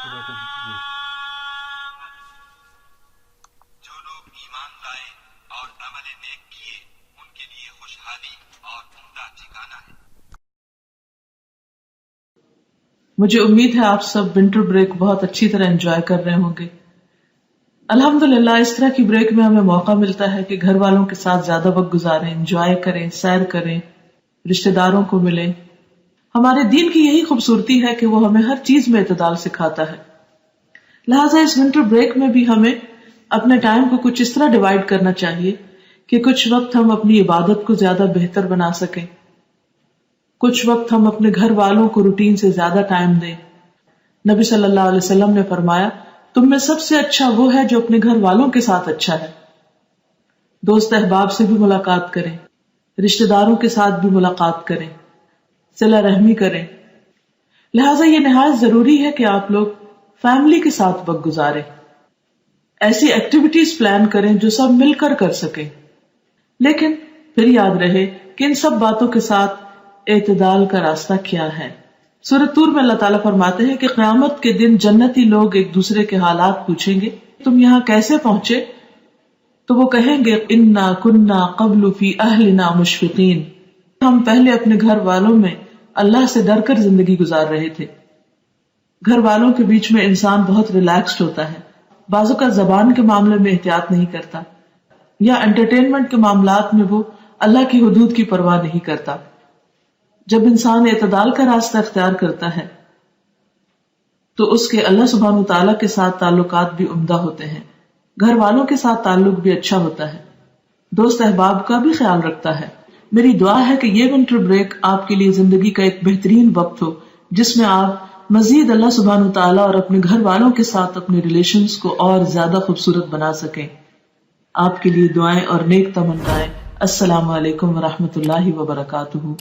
جو لوگ ایمان لائے اور عمل نیک کیے ان کے لیے خوشحالی اور عمدہ ٹھکانہ ہے۔ مجھے امید ہے آپ سب ونٹر بریک بہت اچھی طرح انجوائے کر رہے ہوں گے۔ الحمدللہ اس طرح کی بریک میں ہمیں موقع ملتا ہے کہ گھر والوں کے ساتھ زیادہ وقت گزاریں، انجوائے کریں، سیر کریں، رشتہ داروں کو ملیں۔ ہمارے دین کی یہی خوبصورتی ہے کہ وہ ہمیں ہر چیز میں اعتدال سکھاتا ہے، لہٰذا اس ونٹر بریک میں بھی ہمیں اپنے ٹائم کو کچھ اس طرح ڈیوائڈ کرنا چاہیے کہ کچھ وقت ہم اپنی عبادت کو زیادہ بہتر بنا سکیں، کچھ وقت ہم اپنے گھر والوں کو روٹین سے زیادہ ٹائم دیں۔ نبی صلی اللہ علیہ وسلم نے فرمایا، تم میں سب سے اچھا وہ ہے جو اپنے گھر والوں کے ساتھ اچھا ہے۔ دوست احباب سے بھی ملاقات کریں، رشتہ داروں کے ساتھ بھی ملاقات کریں، صلہ رحمی کریں۔ لہٰذا یہ نہایت ضروری ہے کہ آپ لوگ فیملی کے ساتھ وقت گزاریں، ایسی ایکٹیویٹیز پلان کریں جو سب مل کر کر سکیں، لیکن پھر یاد رہے کہ ان سب باتوں کے ساتھ اعتدال کا راستہ کیا ہے۔ سورۃ طور میں اللہ تعالیٰ فرماتے ہیں کہ قیامت کے دن جنتی لوگ ایک دوسرے کے حالات پوچھیں گے، تم یہاں کیسے پہنچے؟ تو وہ کہیں گے، انا کننا قبل فی اہلنا مشفقین، ہم پہلے اپنے گھر والوں میں اللہ سے ڈر کر زندگی گزار رہے تھے۔ گھر والوں کے بیچ میں انسان بہت ریلیکسڈ ہوتا ہے، بعض اوقات زبان کے معاملے میں احتیاط نہیں کرتا، یا انٹرٹینمنٹ کے معاملات میں وہ اللہ کی حدود کی پرواہ نہیں کرتا۔ جب انسان اعتدال کا راستہ اختیار کرتا ہے تو اس کے اللہ سبحانہ وتعالیٰ کے ساتھ تعلقات بھی عمدہ ہوتے ہیں، گھر والوں کے ساتھ تعلق بھی اچھا ہوتا ہے، دوست احباب کا بھی خیال رکھتا ہے۔ میری دعا ہے کہ یہ ونٹر بریک آپ کے لیے زندگی کا ایک بہترین وقت ہو، جس میں آپ مزید اللہ سبحانہ وتعالیٰ اور اپنے گھر والوں کے ساتھ اپنے ریلیشنز کو اور زیادہ خوبصورت بنا سکیں۔ آپ کے لیے دعائیں اور نیک تمنائیں۔ السلام علیکم ورحمۃ اللہ وبرکاتہ۔